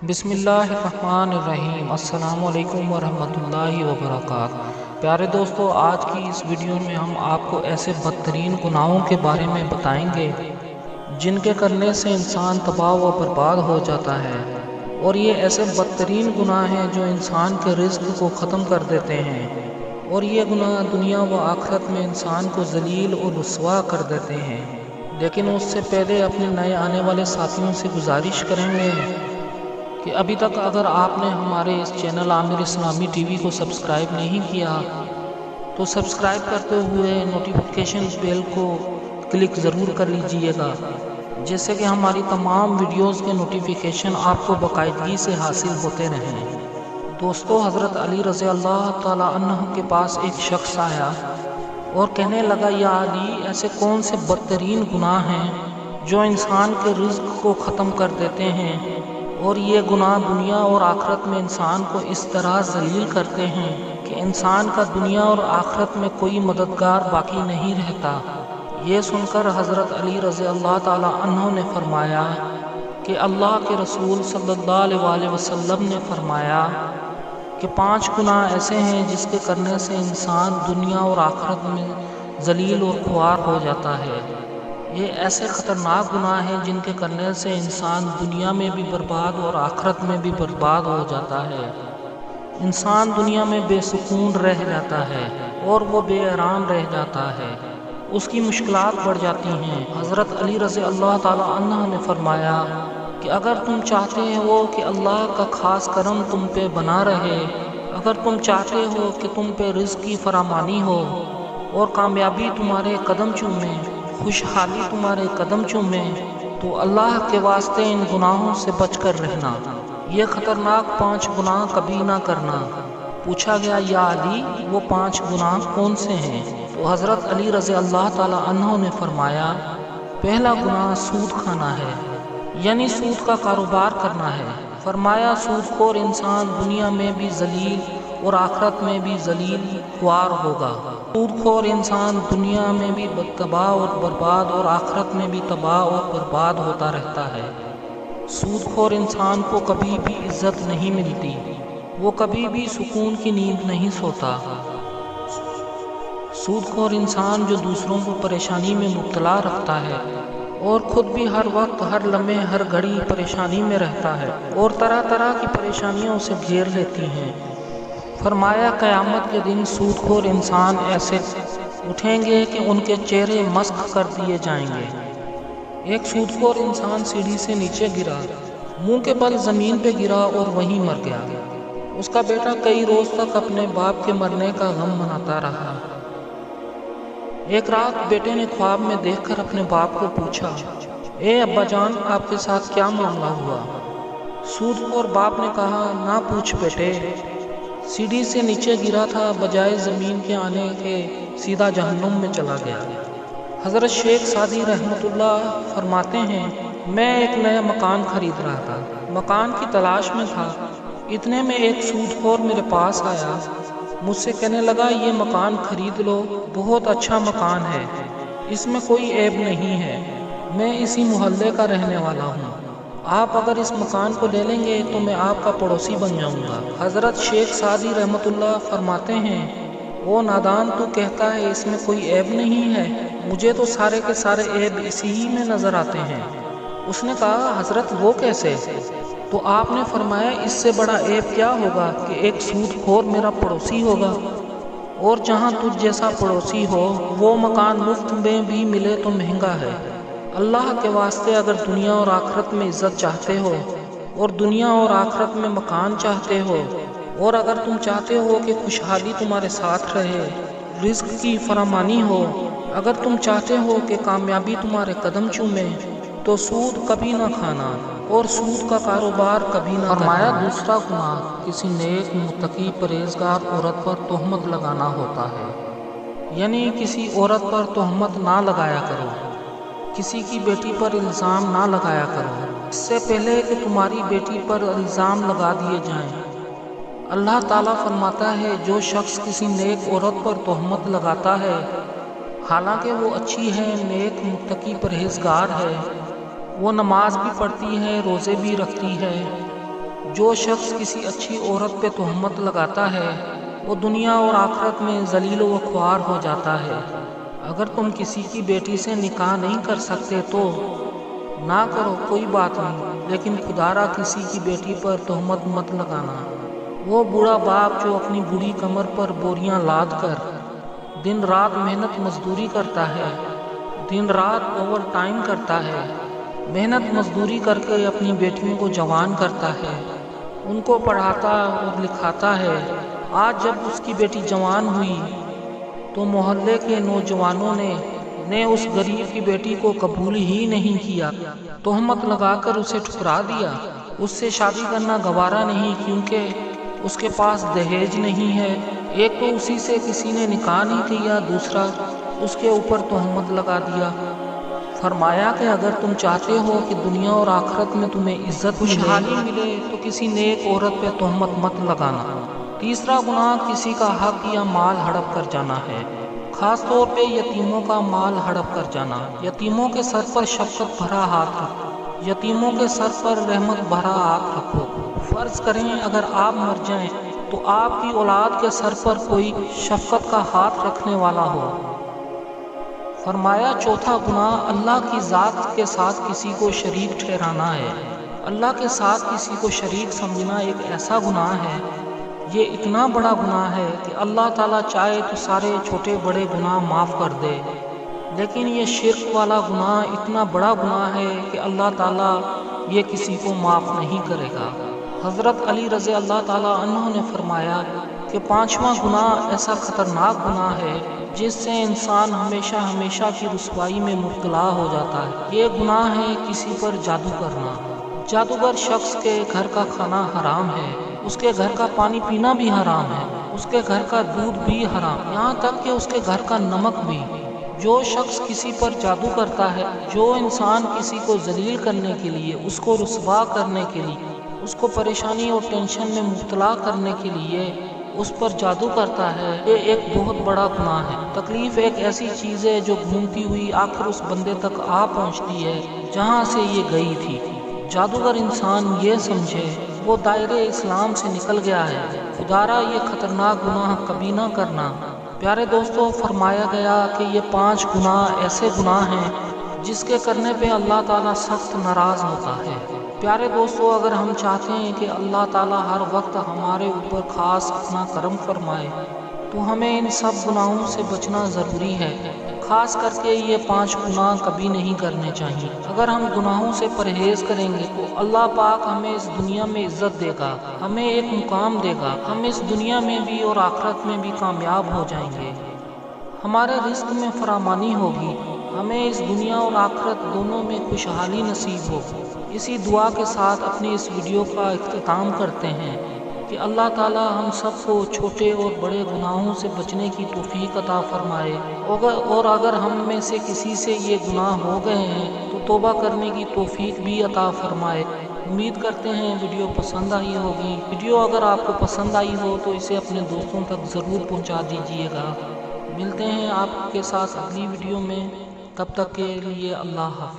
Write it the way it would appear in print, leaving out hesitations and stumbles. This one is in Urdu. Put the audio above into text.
بسم اللہ الرحمن الرحیم۔ السلام علیکم ورحمۃ اللہ وبرکاتہ۔ پیارے دوستو، آج کی اس ویڈیو میں ہم آپ کو ایسے بدترین گناہوں کے بارے میں بتائیں گے جن کے کرنے سے انسان تباہ و برباد ہو جاتا ہے، اور یہ ایسے بدترین گناہ ہیں جو انسان کے رزق کو ختم کر دیتے ہیں، اور یہ گناہ دنیا و آخرت میں انسان کو ذلیل اور رسوا کر دیتے ہیں۔ لیکن اس سے پہلے اپنے نئے آنے والے ساتھیوں سے گزارش کریں گے کہ ابھی تک اگر آپ نے ہمارے اس چینل عامر اسلامی ٹی وی کو سبسکرائب نہیں کیا تو سبسکرائب کرتے ہوئے نوٹیفیکیشن بیل کو کلک ضرور کر لیجئے گا، جس سے کہ ہماری تمام ویڈیوز کے نوٹیفیکیشن آپ کو باقاعدگی سے حاصل ہوتے رہیں۔ دوستو، حضرت علی رضی اللہ تعالیٰ عنہ کے پاس ایک شخص آیا اور کہنے لگا، یا علی، ایسے کون سے بدترین گناہ ہیں جو انسان کے رزق کو ختم کر دیتے ہیں، اور یہ گناہ دنیا اور آخرت میں انسان کو اس طرح ذلیل کرتے ہیں کہ انسان کا دنیا اور آخرت میں کوئی مددگار باقی نہیں رہتا۔ یہ سن کر حضرت علی رضی اللہ تعالیٰ عنہ نے فرمایا کہ اللہ کے رسول صلی اللہ علیہ وسلم نے فرمایا کہ 5 گناہ ایسے ہیں جس کے کرنے سے انسان دنیا اور آخرت میں ذلیل اور خوار ہو جاتا ہے۔ یہ ایسے خطرناک گناہ ہیں جن کے کرنے سے انسان دنیا میں بھی برباد اور آخرت میں بھی برباد ہو جاتا ہے۔ انسان دنیا میں بے سکون رہ جاتا ہے اور وہ بے آرام رہ جاتا ہے، اس کی مشکلات بڑھ جاتی ہیں۔ حضرت علی رضی اللہ تعالیٰ عنہ نے فرمایا کہ اگر تم چاہتے ہو کہ اللہ کا خاص کرم تم پہ بنا رہے، اگر تم چاہتے ہو کہ تم پہ رزق کی فراوانی ہو اور کامیابی تمہارے قدم چومے، خوشحالی تمہارے قدم چومے، تو اللہ کے واسطے ان گناہوں سے بچ کر رہنا۔ یہ خطرناک 5 گناہ کبھی نہ کرنا۔ پوچھا گیا، یا علی، وہ 5 گناہ کون سے ہیں؟ تو حضرت علی رضی اللہ تعالیٰ عنہ نے فرمایا، پہلا گناہ سود کھانا ہے، یعنی سود کا کاروبار کرنا ہے۔ فرمایا، سود خور انسان دنیا میں بھی ذلیل اور آخرت میں بھی ذلیل خوار ہوگا۔ سود خور انسان دنیا میں بھی تباہ اور برباد اور آخرت میں بھی تباہ اور برباد ہوتا رہتا ہے۔ سود خور انسان کو کبھی بھی عزت نہیں ملتی، وہ کبھی بھی سکون کی نیند نہیں سوتا۔ سود خور انسان جو دوسروں کو پریشانی میں مبتلا رکھتا ہے اور خود بھی ہر وقت، ہر لمحے، ہر گھڑی پریشانی میں رہتا ہے اور طرح طرح کی پریشانیوں اسے گھیر لیتی ہیں۔ فرمایا، قیامت کے دن سود خور انسان ایسے اٹھیں گے کہ ان کے چہرے مسخ کر دیے جائیں گے۔ ایک سود خور انسان سیڑھی سے نیچے گرا، منہ کے بل زمین پہ گرا اور وہیں مر گیا۔ اس کا بیٹا کئی روز تک اپنے باپ کے مرنے کا غم مناتا رہا۔ ایک رات بیٹے نے خواب میں دیکھ کر اپنے باپ کو پوچھا، اے ابا جان، آپ کے ساتھ کیا معاملہ ہوا؟ سود خور باپ نے کہا، نہ پوچھ بیٹے، سیڑھی سے نیچے گرا تھا، بجائے زمین کے آنے کے سیدھا جہنم میں چلا گیا۔ حضرت شیخ سعدی رحمۃ اللہ فرماتے ہیں، میں ایک نیا مکان خرید رہا تھا، مکان کی تلاش میں تھا، اتنے میں ایک سود خور میرے پاس آیا، مجھ سے کہنے لگا، یہ مکان خرید لو، بہت اچھا مکان ہے، اس میں کوئی عیب نہیں ہے، میں اسی محلے کا رہنے والا ہوں، آپ اگر اس مکان کو لے لیں گے تو میں آپ کا پڑوسی بن جاؤں گا۔ حضرت شیخ سعدی رحمۃ اللہ فرماتے ہیں، او نادان، تو کہتا ہے اس میں کوئی عیب نہیں ہے، مجھے تو سارے کے سارے عیب اسی ہی میں نظر آتے ہیں۔ اس نے کہا، حضرت وہ کیسے؟ تو آپ نے فرمایا، اس سے بڑا عیب کیا ہوگا کہ ایک سود خور میرا پڑوسی ہوگا، اور جہاں تجھ جیسا پڑوسی ہو وہ مکان مفت میں بھی ملے تو مہنگا ہے۔ اللہ کے واسطے اگر دنیا اور آخرت میں عزت چاہتے ہو اور دنیا اور آخرت میں مکان چاہتے ہو، اور اگر تم چاہتے ہو کہ خوشحالی تمہارے ساتھ رہے، رزق کی فراوانی ہو، اگر تم چاہتے ہو کہ کامیابی تمہارے قدم چومے، تو سود کبھی نہ کھانا اور سود کا کاروبار کبھی نہ کرنا۔ فرمایا، دوسرا گناہ کسی نیک متقی پرہیزگار عورت پر تہمت لگانا ہوتا ہے، یعنی کسی عورت پر تہمت نہ لگایا کرو، کسی کی بیٹی پر الزام نہ لگایا کرو، اس سے پہلے کہ تمہاری بیٹی پر الزام لگا دیے جائیں۔ اللہ تعالیٰ فرماتا ہے، جو شخص کسی نیک عورت پر تہمت لگاتا ہے، حالانکہ وہ اچھی ہے، نیک متقی پرہیزگار ہے، وہ نماز بھی پڑھتی ہے، روزے بھی رکھتی ہے، جو شخص کسی اچھی عورت پہ تہمت لگاتا ہے وہ دنیا اور آخرت میں ذلیل و خوار ہو جاتا ہے۔ اگر تم کسی کی بیٹی سے نکاح نہیں کر سکتے تو نہ کرو، کوئی بات نہیں، لیکن خدا را کسی کی بیٹی پر تہمت مت لگانا۔ وہ بوڑھا باپ جو اپنی بوڑھی کمر پر بوریاں لاد کر دن رات محنت مزدوری کرتا ہے، دن رات اوور ٹائم کرتا ہے، محنت مزدوری کر کے اپنی بیٹیوں کو جوان کرتا ہے، ان کو پڑھاتا اور لکھاتا ہے، آج جب اس کی بیٹی جوان ہوئی تو محلے کے نوجوانوں نے اس غریب کی بیٹی کو قبول ہی نہیں کیا، تہمت لگا کر اسے ٹھکرا دیا۔ اس سے شادی کرنا گوارا نہیں کیونکہ اس کے پاس دہیج نہیں ہے۔ ایک تو اسی سے کسی نے نکاح نہیں کیا، دوسرا اس کے اوپر تہمت لگا دیا۔ فرمایا کہ اگر تم چاہتے ہو کہ دنیا اور آخرت میں تمہیں عزت خوشحالی ملے تو کسی نیک عورت پہ تہمت مت لگانا۔ تیسرا گناہ کسی کا حق یا مال ہڑپ کر جانا ہے، خاص طور پہ یتیموں کا مال ہڑپ کر جانا۔ یتیموں کے سر پر شفقت بھرا ہاتھ رکھو، یتیموں کے سر پر رحمت بھرا ہاتھ رکھو۔ فرض کریں اگر آپ مر جائیں تو آپ کی اولاد کے سر پر کوئی شفقت کا ہاتھ رکھنے والا ہو۔ فرمایا چوتھا گناہ اللہ کی ذات کے ساتھ کسی کو شریک ٹھہرانا ہے۔ اللہ کے ساتھ کسی کو شریک سمجھنا ایک ایسا گناہ ہے، یہ اتنا بڑا گناہ ہے کہ اللہ تعالیٰ چاہے تو سارے چھوٹے بڑے گناہ معاف کر دے، لیکن یہ شرک والا گناہ اتنا بڑا گناہ ہے کہ اللہ تعالیٰ یہ کسی کو معاف نہیں کرے گا۔ حضرت علی رضی اللہ تعالیٰ عنہ نے فرمایا کہ پانچواں گناہ ایسا خطرناک گناہ ہے جس سے انسان ہمیشہ ہمیشہ کی رسوائی میں مبتلا ہو جاتا ہے۔ یہ گناہ ہے کسی پر جادو کرنا۔ جادوگر شخص کے گھر کا کھانا حرام ہے، اس کے گھر کا پانی پینا بھی حرام ہے، اس کے گھر کا دودھ بھی حرام، یہاں تک کہ اس کے گھر کا نمک بھی۔ جو شخص کسی پر جادو کرتا ہے، جو انسان کسی کو ذلیل کرنے کے لیے، اس کو رسوا کرنے کے لیے، اس کو پریشانی اور ٹینشن میں مبتلا کرنے کے لیے اس پر جادو کرتا ہے، یہ ایک بہت بڑا گناہ ہے۔ تکلیف ایک ایسی چیز ہے جو گھومتی ہوئی آخر اس بندے تک آ پہنچتی ہے جہاں سے یہ گئی تھی۔ جادوگر انسان یہ سمجھے وہ دائرے اسلام سے نکل گیا ہے، خدارا یہ خطرناک گناہ کبھی نہ کرنا۔ پیارے دوستو، فرمایا گیا کہ یہ 5 گناہ ایسے گناہ ہیں جس کے کرنے پہ اللہ تعالیٰ سخت ناراض ہوتا ہے۔ پیارے دوستو، اگر ہم چاہتے ہیں کہ اللہ تعالیٰ ہر وقت ہمارے اوپر خاص اپنا کرم فرمائے تو ہمیں ان سب گناہوں سے بچنا ضروری ہے، خاص کر کے یہ 5 گناہ کبھی نہیں کرنے چاہیے۔ اگر ہم گناہوں سے پرہیز کریں گے تو اللہ پاک ہمیں اس دنیا میں عزت دے گا، ہمیں ایک مقام دے گا، ہم اس دنیا میں بھی اور آخرت میں بھی کامیاب ہو جائیں گے، ہمارے رزق میں فراوانی ہوگی، ہمیں اس دنیا اور آخرت دونوں میں خوشحالی نصیب ہوگی۔ اسی دعا کے ساتھ اپنی اس ویڈیو کا اختتام کرتے ہیں کہ اللہ تعالیٰ ہم سب کو چھوٹے اور بڑے گناہوں سے بچنے کی توفیق عطا فرمائے، اور اگر ہم میں سے کسی سے یہ گناہ ہو گئے ہیں تو توبہ کرنے کی توفیق بھی عطا فرمائے۔ امید کرتے ہیں ویڈیو پسند آئی ہوگی۔ ویڈیو اگر آپ کو پسند آئی ہو تو اسے اپنے دوستوں تک ضرور پہنچا دیجیے گا۔ ملتے ہیں آپ کے ساتھ اگلی ویڈیو میں، تب تک کے لیے اللہ حافظ۔